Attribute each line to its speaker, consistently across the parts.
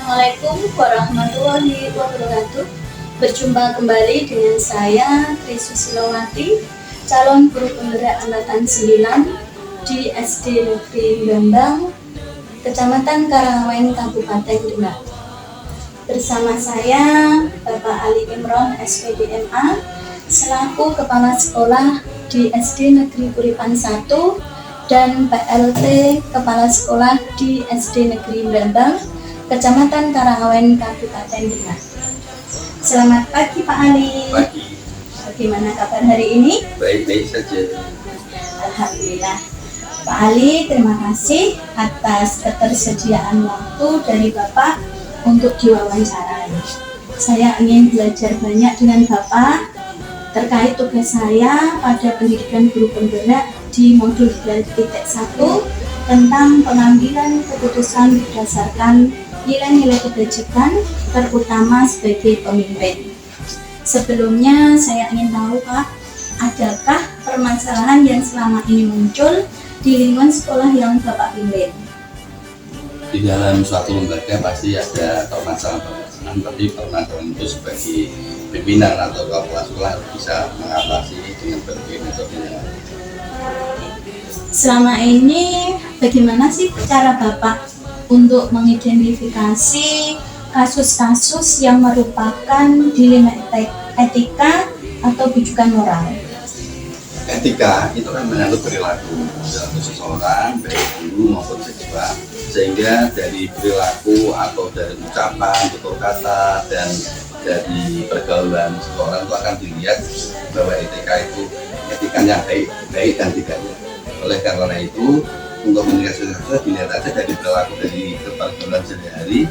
Speaker 1: Assalamualaikum warahmatullahi wabarakatuh. Berjumpa kembali dengan saya Tri Susilowati, calon guru penggerak angkatan 9 di SD Negeri Bambang, Kecamatan Karangawen, Kabupaten Demak. Bersama saya Bapak Ali Imron SPDMA selaku Kepala Sekolah di SD Negeri Kuripan 1 dan PLT Kepala Sekolah di SD Negeri Bambang, Kecamatan Karangawen, Kabupaten Demak. Selamat pagi Pak Ali.
Speaker 2: Pagi.
Speaker 1: Bagaimana kabar hari ini?
Speaker 2: Baik-baik saja.
Speaker 1: Alhamdulillah. Pak Ali, terima kasih atas ketersediaan waktu dari Bapak untuk diwawancarai. Saya ingin belajar banyak dengan Bapak terkait tugas saya pada pendidikan guru penggerak di modul 3.1 tentang pengambilan keputusan berdasarkan nilai-nilai kebajikan, terutama sebagai pemimpin. Sebelumnya saya ingin tahu Pak, adakah permasalahan yang selama ini muncul di lingkungan sekolah yang Bapak pimpin?
Speaker 2: Di dalam suatu lembaga pasti ada permasalahan, tapi permasalahan itu sebagai pimpinan atau kepala sekolah harus bisa mengatasi dengan berbagai metode.
Speaker 1: Selama ini bagaimana sih cara Bapak untuk mengidentifikasi kasus-kasus yang merupakan dilema etika atau bijukan moral?
Speaker 2: Etika itu kan menyangkut perilaku seseorang, baik guru maupun siswa, sehingga dari perilaku atau dari ucapan, tutur kata, dan dari pergaulan seseorang itu akan dilihat bahwa etikanya baik dan tidaknya. Oleh karena itu, untuk meningkatkan sesuatu dilihat aja dari perilaku, dari pergaulan sehari-hari,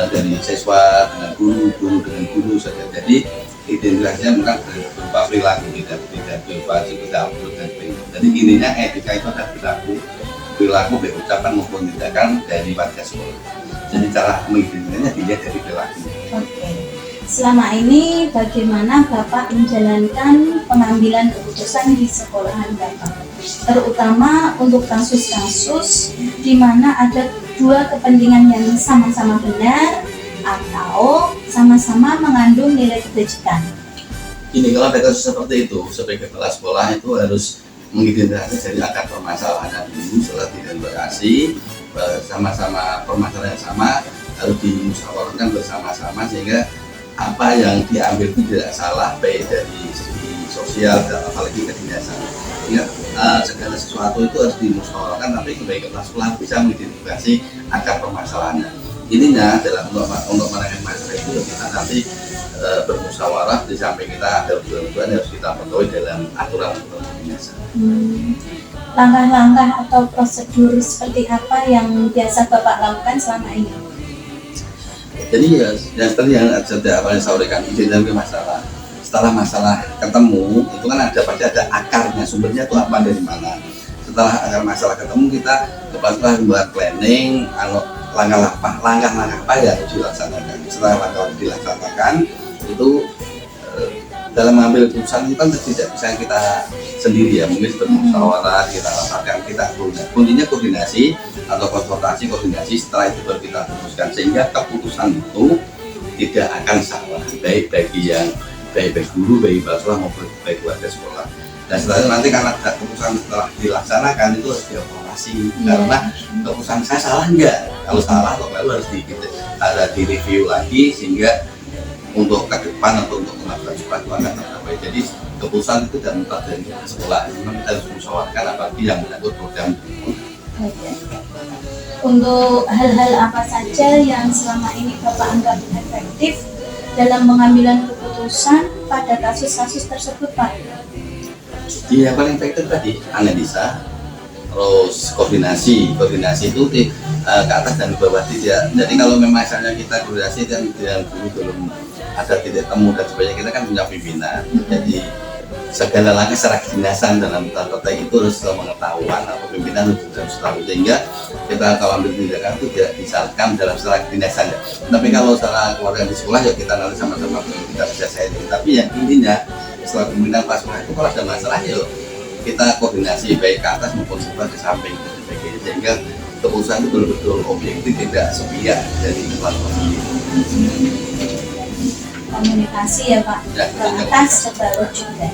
Speaker 2: dari siswa dengan guru dengan guru saja. Jadi identitasnya bukan berupa perilaku, tidak berupa sekedar dan sebagainya. Jadi intinya etika itu adalah perilaku baik ucapan maupun tindakan dari warga sekolah. Jadi cara mengidentifikasinya dilihat dari perilaku.
Speaker 1: Oke. Selama ini bagaimana Bapak menjalankan pengambilan keputusan di sekolahan Bapak, terutama untuk kasus-kasus di mana ada dua kepentingan yang sama-sama benar atau sama-sama mengandung nilai kebajikan?
Speaker 2: Ini kalau ada kasus seperti itu, sebagai kepala sekolah itu harus mengidentifikasi dari akar permasalahannya dulu setelah diidentifikasi, sama-sama permasalahan yang sama harus dimusyawarahkan bersama-sama sehingga apa yang diambil itu tidak salah, baik dari segi sosial dan apalagi kedinasan. Ya, segala sesuatu itu harus dimusyawarahkan, tapi sebagai kepala sekolah bisa mengidentifikasi akar permasalahannya. Ininya adalah untuk menangani masalah itu kita nanti bermusyawarah, di samping kita ada usulan-usulan yang harus kita penuhi dalam aturan kedinasan.
Speaker 1: Langkah-langkah atau prosedur seperti apa yang biasa Bapak lakukan selama ini?
Speaker 2: Jadi yang tadi yang awalnya saya sampaikan, identifikasi masalah. Setelah masalah ketemu, itu kan pasti ada akarnya, sumbernya itu apa, dari mana. Setelah akar masalah ketemu, kita kepala membuat planning, langkah-langkah apa yang harus dilaksanakan. Setelah langkah dilaksanakan, itu dalam mengambil keputusan itu kan tidak bisa kita sendiri ya, mungkin bermusyawarah, kita rasakan, kita kuncinya koordinasi atau konsultasi koordinasi. Setelah itu baru kita putuskan, sehingga keputusan itu tidak akan salah, baik bagi guru, baik kepala sekolah maupun baik warga sekolah. Dan setelah itu nanti karena keputusan setelah dilaksanakan itu harus dievaluasi, karena keputusan saya salah enggak, kalau salah lalu harus direview lagi sehingga untuk ke depan atau untuk kemajuan sekolah itu akan tercapai. Jadi keputusan itu tidak mutlak dari sekolah, memang kita harus musyawarahkan apalagi yang menyangkut program.
Speaker 1: Untuk hal-hal apa saja yang selama ini Bapak anggap efektif dalam pengambilan keputusan pada kasus-kasus tersebut Pak?
Speaker 2: Yang paling efektif tadi analisa, terus koordinasi itu ke atas dan ke bawah tidak. Jadi kalau memang misalnya kita koordinasi dan guru belum ada titik temu dan sebagainya, kita kan punya pimpinan. Jadi segala langkah secara kedinasan dalam tata itu harus pengetahuan atau pimpinan harus tahu, sehingga kita kalau ambil tindakan itu tidak disalahkan dalam secara kedinasan ya. Tapi kalau secara keluarga di sekolah ya kita nanti sama-sama kita bisa sharing. Tapi yang intinya setelah pimpinan pas sekolah itu kalau ada masalah ya kita koordinasi baik ke atas maupun ke samping dan sebagainya, sehingga keputusan itu betul-betul objektif, tidak sepihak dari kepala sekolah sendiri.
Speaker 1: Komunikasi ya Pak,
Speaker 2: Ya,
Speaker 1: ke atas ke bawah juga.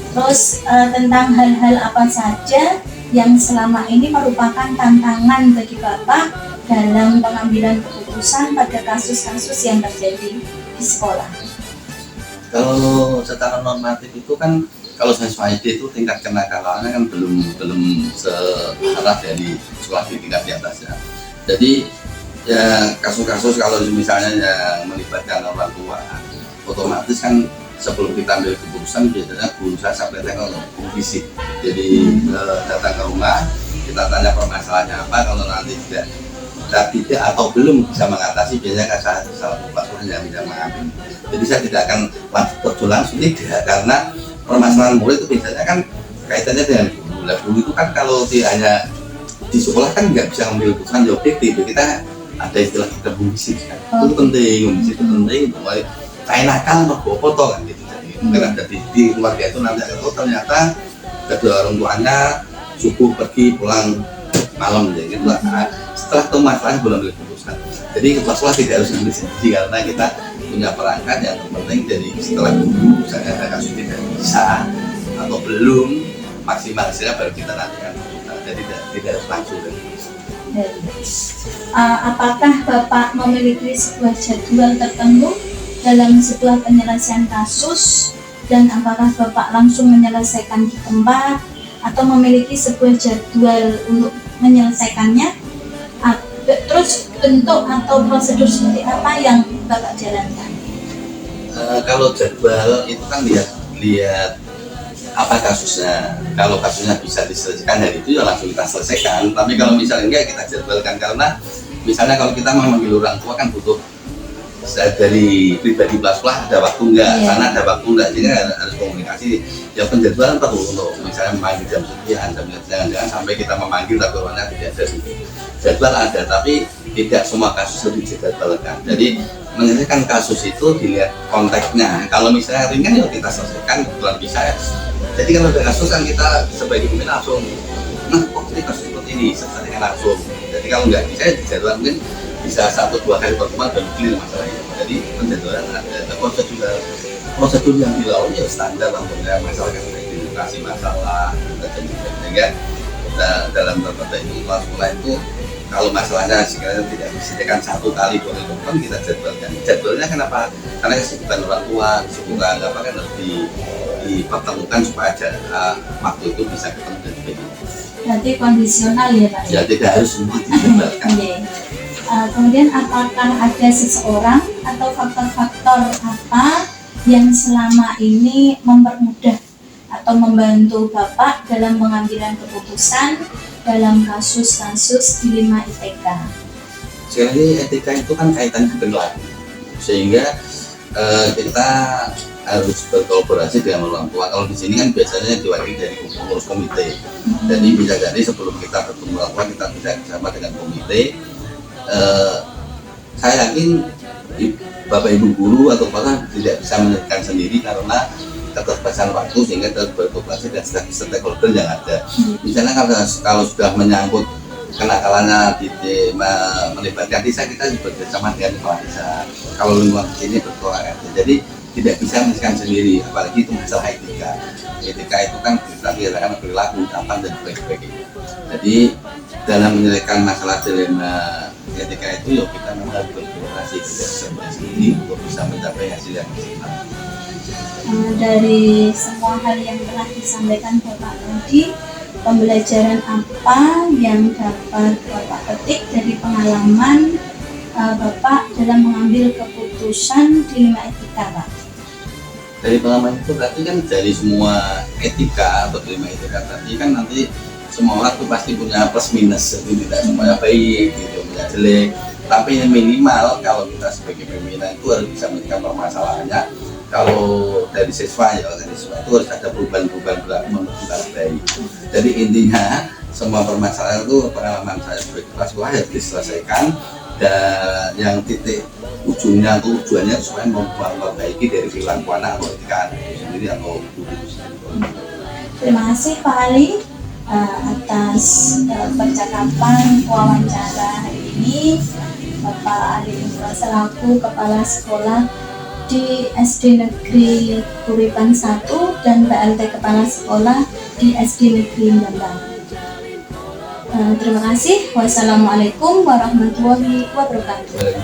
Speaker 1: Terus tentang hal-hal apa saja yang selama ini merupakan tantangan bagi Bapak dalam pengambilan keputusan pada kasus-kasus yang terjadi di sekolah?
Speaker 2: Kalau secara normatif itu kan, kalau siswa SD itu tingkat kenakalannya kan belum searah dari sekolah di tingkat di atasnya. Jadi ya kasus-kasus kalau misalnya yang melibatkan orang tua, otomatis kan sebelum kita ambil keputusan biasanya guru saya sampai tengok fisik. Jadi datang ke rumah, kita tanya permasalahannya apa, kalau nanti tidak atau belum bisa mengatasi, biasanya kan salah satu yang bisa mengambil. Jadi saya tidak akan terjun langsung, tidak, karena permasalahan murid itu biasanya kan kaitannya dengan guru. Nah, guru itu kan kalau dia hanya di sekolah kan nggak bisa mengambil keputusan yang objektif. Kita ada istilah kita fisik kan, itu penting, fisik itu penting untuk kayak nakal foto kan gitu. Jadi mungkin ada di keluarga itu nanti kalau ternyata kedua orang tuanya subuh pergi pulang malam jadi gitu. Setelah itu masalahnya belum ambil keputusan. Jadi kepala sekolah tidak harus ambil sendiri karena kita punya perangkat yang penting. Jadi setelah dulu misalnya ada kasus tidak bisa atau belum maksimal hasilnya baru kita nanti kan. Jadi tidak harus langsung.
Speaker 1: Apakah Bapak memiliki sebuah jadwal tertentu dalam sebuah penyelesaian kasus, dan apakah Bapak langsung menyelesaikan di tempat atau memiliki sebuah jadwal untuk menyelesaikannya? Terus bentuk atau prosedur seperti apa yang Bapak jalankan?
Speaker 2: Kalau jadwal itu kan lihat apa kasusnya. Kalau kasusnya bisa diselesaikan hari itu ya langsung kita selesaikan. Tapi kalau misalnya enggak, kita jadwalkan, karena misalnya kalau kita memanggil orang tua kan butuh dari pribadi sekolah ada waktu enggak, sana ada waktu enggak, jadi harus komunikasi. Ya penjadwalan perlu untuk misalnya memanggil jam sekian, jangan sampai kita memanggil tapi orangnya tidak ada. Jadwal ada, tapi tidak semua kasus harus dijadwalkan. Jadi menyelesaikan kasus itu dilihat konteksnya. Kalau misalnya ringan ya kita selesaikan, kebetulan bisa ya. Jadi kalau ada kasus kan kita sebagai pemimpin langsung, nah kok ini kasus seperti ini, selesaikan langsung. Jadi kalau nggak bisa dijadwal mungkin bisa 1-2 kali pertemuan dan clear masalahnya. Jadi penjadwalan ada prosedur yang dilalui ya standar, tentunya masalah edukasi masalah dan sehingga dalam tertentu itu sekolah itu kalau masalahnya sekiranya tidak diselesaikan 1 kali 2 kali pertemuan, kita jadwalkan. Jadwalnya kenapa? Karena kesibukan orang tua, kesibukan apa kan harus dipertemukan supaya waktu itu bisa ketemu dan sebagainya.
Speaker 1: Berarti kondisional ya Pak?
Speaker 2: Ya tidak harus semua dijadwalkan.
Speaker 1: Kemudian apakah ada seseorang atau faktor-faktor apa yang selama ini mempermudah atau membantu Bapak dalam pengambilan keputusan dalam kasus-kasus dilema ITK?
Speaker 2: Sekali etika itu kan kaitannya perilaku, sehingga kita harus berkolaborasi dengan orang tua. Kalau di sini kan biasanya diwakili dari pengurus komite. Jadi bisa jadi sebelum kita bertemu orang tua kita bisa bersama dengan komite. Saya yakin Bapak Ibu guru atau bahkan tidak bisa menyelesaikan sendiri karena keterbatasan waktu, sehingga terus berkooperasi dan stakeholder yang ada. Misalnya kalau sudah menyangkut kenakalannya melibatkan desa, kita bersama dengan kepala desa. Kalau lingkungan ini berkolaborasi, jadi tidak bisa menyelesaikan sendiri, apalagi itu masalah etika. Etika itu kan kita biarkan perilaku, ucapan dan sebagainya. Jadi dalam menyelesaikan masalah dilema etika itu, yuk kita memang harus berkolaborasi sendiri untuk bisa mencapai hasil yang maksimal.
Speaker 1: Dari semua hal yang telah disampaikan Bapak tadi, pembelajaran apa yang dapat Bapak petik dari pengalaman Bapak dalam mengambil keputusan dilema etika, Pak?
Speaker 2: Dari pengalaman itu berarti kan dari semua etika atau dilema etika tadi kan nanti semua orang tuh pasti punya plus minus, jadi tidak semuanya baik, gitu, punya jelek. Tapi yang minimal kalau kita sebagai pimpinan itu harus bisa menyelesaikan permasalahannya. Kalau dari siswa ya, dari siswa itu harus ada perubahan-perubahan berlaku menuju arah baik. Jadi intinya semua permasalahan itu pengalaman saya sebagai kepala sekolah harus diselesaikan, dan yang titik ujungnya atau tujuannya supaya memperbaiki dari perilaku anak atau etika sendiri atau guru sendiri.
Speaker 1: Terima kasih Pak Ali atas percakapan wawancara hari ini. Bapak Ade Indra selaku Kepala Sekolah di SD Negeri Kuripan 1 dan PLT Kepala Sekolah di SD Negeri Lembang. Terima kasih. Wassalamualaikum warahmatullahi wabarakatuh.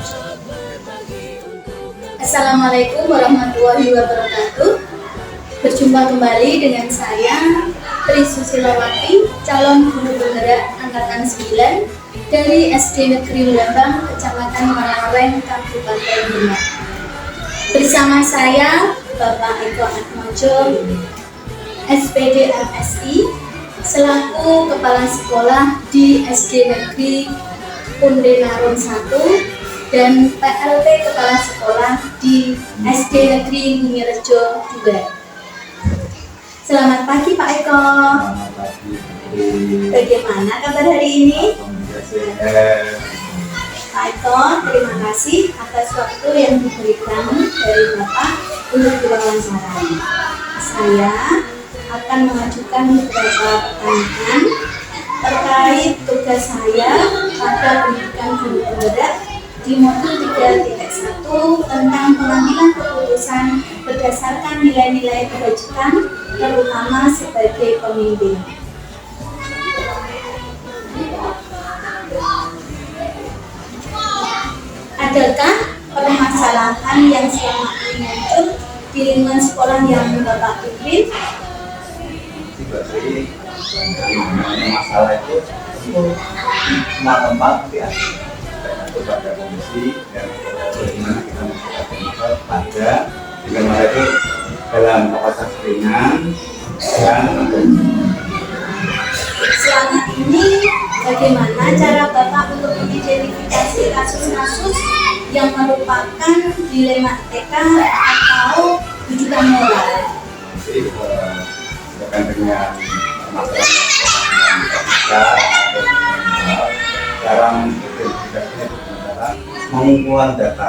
Speaker 1: Assalamualaikum warahmatullahi wabarakatuh. Berjumpa kembali dengan saya Tri Susilawati, calon guru penggerak angkatan 9 dari SD Negeri Lembang, Kecamatan Malawen, Kabupaten Demak. Bersama saya Bapak Eko Atmojo, SPD MSI, selaku Kepala Sekolah di SD Negeri Pundenaron 1 dan PLT Kepala Sekolah di SD Negeri Bumirejo 2. Selamat pagi Pak Eko.
Speaker 3: Selamat pagi.
Speaker 1: Bagaimana kabar hari ini? Pak Eko, terima kasih atas waktu yang diberikan dari Bapak untuk diwawancara. Saya akan mengajukan beberapa pertanyaan terkait tugas saya pada pendidikan guru penggerak di modul 3.1 tentang pengambilan keputusan berdasarkan nilai-nilai kebajikan, terutama sebagai pemimpin. Adakah permasalahan yang selama ini muncul di lingkungan sekolah yang Bapak pimpin?
Speaker 3: Masalah itu semua tempat ya, pada kondisi dan bagaimana kita mencapai pada dengan mereka itu dalam kapasitas ringan dan
Speaker 1: Selama ini bagaimana cara Bapak untuk mengidentifikasi kasus-kasus yang merupakan dilema etika atau rujukan moral?
Speaker 3: berkaitan dengan masalah kita cara mengidentifikasinya adalah pengumpulan data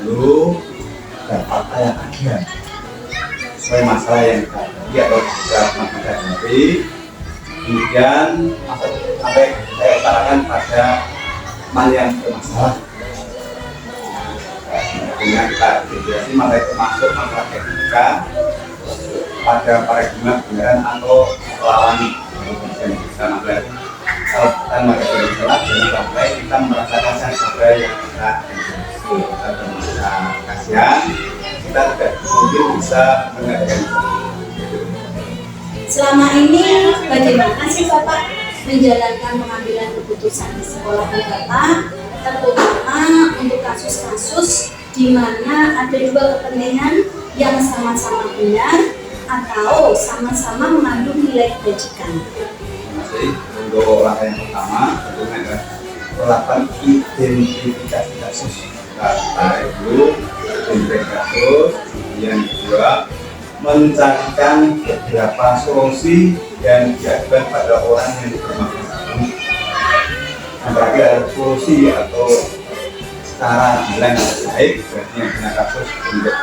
Speaker 3: dulu dan fakta yang ada sesuai masalah yang kita hadapi atau bisa kita hadapi, kemudian sampai saya utarakan pada mana yang bermasalah. Dengan kita identifikasi mana itu masuk masalah etika pada paradigma kebenaran atau lawan yang bisa masalah. Kalau kita menghadapi masalah, jangan sampai kita merasakan sesuatu yang kita bisa kasihan, kita tidak mungkin bisa mengadakan itu.
Speaker 1: Selama ini bagaimana sih Bapak menjalankan pengambilan keputusan di sekolah Bapak, terutama untuk kasus-kasus di mana ada dua kepentingan yang sama-sama benar atau sama-sama mengandung nilai kebajikan?
Speaker 3: Masih untuk langkah yang pertama tentunya adalah melakukan identifikasi kasus. Kita dulu identifikasi kasus, yang kedua mencarikan beberapa solusi yang diajukan pada orang yang bermasalah. Yang terakhir adalah solusi atau cara jalan yang baik bagi yang punya kasus untuk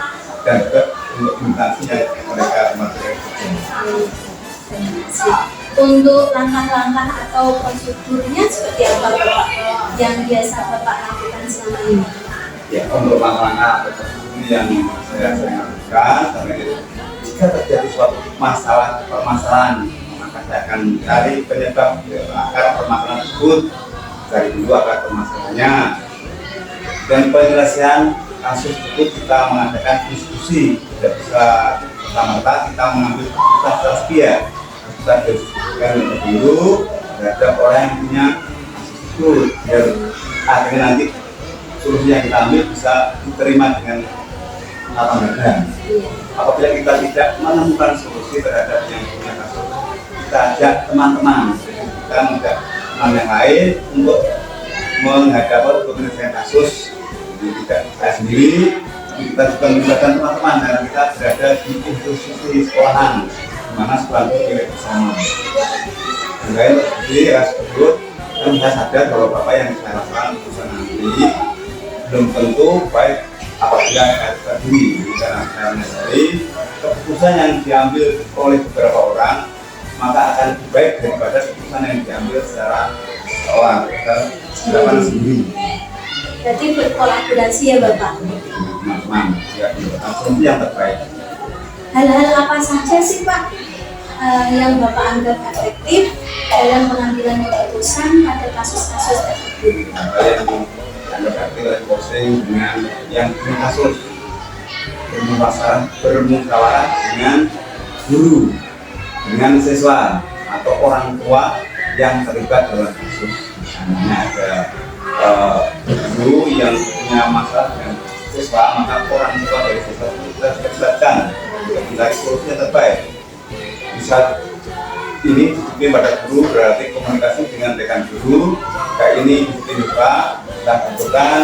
Speaker 3: dan juga untuk implementasinya mereka materi.
Speaker 1: Untuk langkah-langkah atau prosedurnya seperti apa Bapak yang biasa Bapak lakukan selama ini?
Speaker 3: Ya, untuk langkah-langkah atau prosedur yang saya sering lakukan, karena jika terjadi suatu permasalahan, maka saya akan cari penyebab akar permasalahan tersebut, cari dulu akar permasalahannya, dan penyelesaian kasus itu kita mengadakan diskusi. Tidak bisa pertama-tama kita mengambil keputusan dia, kita diskusikan dulu terhadap orang yang punya kasus itu, biar akhirnya nanti solusi yang kita ambil bisa diterima dengan lapang dada. Apabila kita tidak menemukan solusi terhadap yang punya kasus, kita ajak teman-teman, kita mengajak teman yang lain untuk menghadapi untuk menyelesaikan kasus. Jadi tidak saya sendiri, kita juga melibatkan teman-teman karena kita berada di institusi sekolahan, di mana sekolah itu milik bersama. Sehingga jadi kasus tersebut, dan saya sadar bahwa Bapak yang saya lakukan keputusan nanti belum tentu baik apabila saya sendiri, karena saya menyadari keputusan yang diambil oleh beberapa orang maka akan lebih baik daripada keputusan yang diambil secara lapangan sendiri.
Speaker 1: Berarti berkolaborasi ya Bapak.
Speaker 3: Teman-teman, ya, asumsi yang terbaik.
Speaker 1: Hal-hal apa saja sih Pak yang Bapak anggap efektif dalam pengambilan keputusan pada kasus-kasus tersebut?
Speaker 3: Yang dianggap efektif posting dengan yang punya kasus, bermusyawarah dengan guru, dengan siswa atau orang tua yang terlibat dalam kasus. Misalnya ada guru yang punya masalah dengan siswa, maka orang tua dari siswa itu kita libatkan untuk mencari solusi yang terbaik. Bisa ini disiplin pada guru berarti komunikasi dengan rekan guru, kayak ini disiplin juga kita tentukan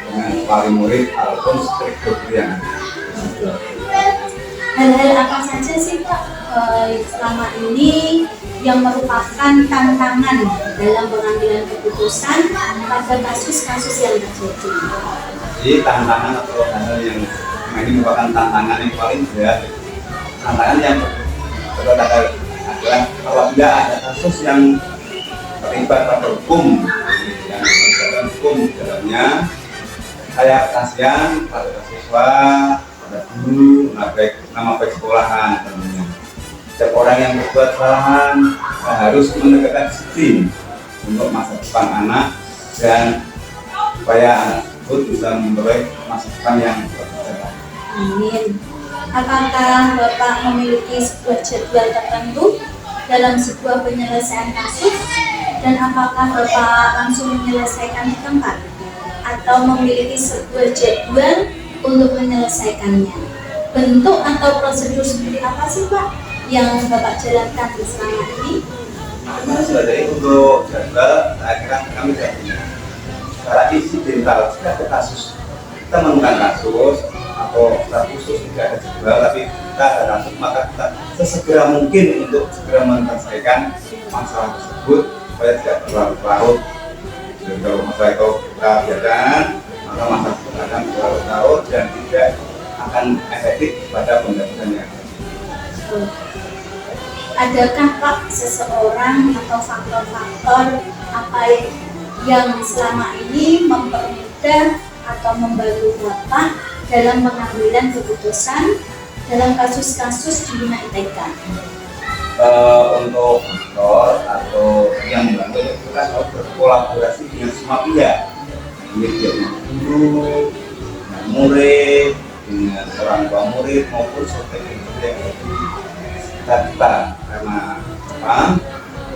Speaker 3: dengan wali murid ataupun struktur yang ada.
Speaker 1: Hal-hal apa saja sih Pak selama ini yang merupakan tantangan dalam pengambilan keputusan pada kasus-kasus yang terjadi?
Speaker 3: Jadi tantangan atau hal yang ini merupakan tantangan yang paling berat. Tantangan yang berat adalah apabila ada kasus yang terlibat pada hukum, yang terlibat hukum di dalamnya, saya kasihan pada siswa, pada guru, nama baik sekolahan tentunya. Setiap orang yang berbuat kesalahan harus menegakkan disiplin untuk masa depan anak dan supaya anak tersebut bisa memperoleh masa depan yang berkelanjutan.
Speaker 1: Amin. Apakah Bapak memiliki sebuah jadwal tertentu dalam sebuah penyelesaian kasus dan apakah Bapak langsung menyelesaikan di tempat atau memiliki sebuah jadwal untuk menyelesaikannya? Bentuk atau prosedur seperti apa sih Pak yang Bapak jalankan selama ini?
Speaker 3: Nah, sebenarnya untuk jadwal, saya kira kami tidak punya. Secara insidental, jika ada kasus, kita menemukan kasus atau secara khusus tidak ada jadwal, tapi kita ada kasus, maka kita sesegera mungkin untuk segera menyelesaikan masalah tersebut supaya tidak berlarut-larut. Dan kalau masalah itu kita biarkan, maka masalah tersebut akan berlarut-larut dan tidak akan efektif pada pembebasannya.
Speaker 1: Adakah Pak seseorang atau faktor-faktor apa yang selama ini mempermudah atau membantu Bapak dalam pengambilan keputusan dalam kasus-kasus di Bina ITK?
Speaker 3: Untuk faktor atau yang membantu kita harus berkolaborasi dengan semua pihak, dengan guru, dengan murid, dengan orang tua murid maupun sebagai kita karena apa?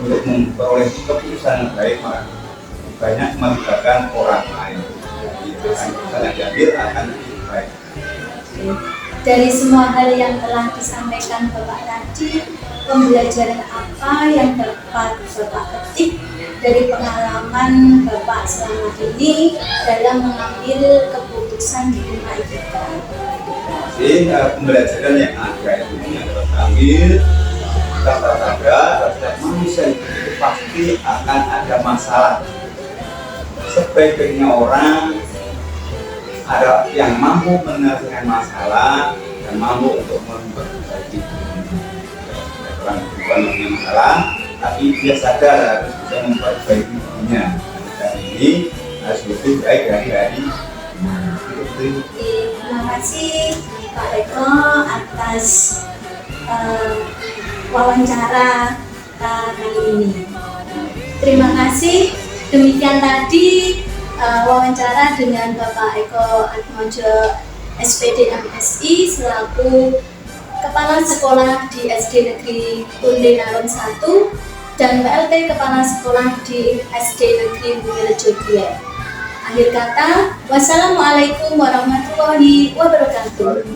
Speaker 3: Untuk memperoleh keputusan yang baik maka banyak melibatkan orang lain. Jadi keputusan yang diambil akan lebih baik.
Speaker 1: Dari semua hal yang telah disampaikan Bapak tadi, pembelajaran apa yang dapat Bapak petik dari pengalaman Bapak selama ini dalam mengambil keputusan di Bina ITK?
Speaker 3: Jadi pembelajaran yang ada itu yang dapat ambil kita sadar setiap manusia itu pasti akan ada masalah. Sebaik-baiknya orang ada yang mampu menyelesaikan masalah dan mampu untuk memperbaiki orang bukan punya masalah, tapi dia sadar harus bisa memperbaiki dirinya. Dan ini harus lebih baik dari
Speaker 1: Terima kasih Pak Eko atas wawancara kali ini. Terima kasih. Demikian tadi wawancara dengan Bapak Eko Atmojo SPD MSI selaku Kepala Sekolah di SD Negeri Undenaron 1 dan PLT Kepala Sekolah di SD Negeri Bumi Rejo 2. Akhir kata, wassalamualaikum warahmatullahi wabarakatuh.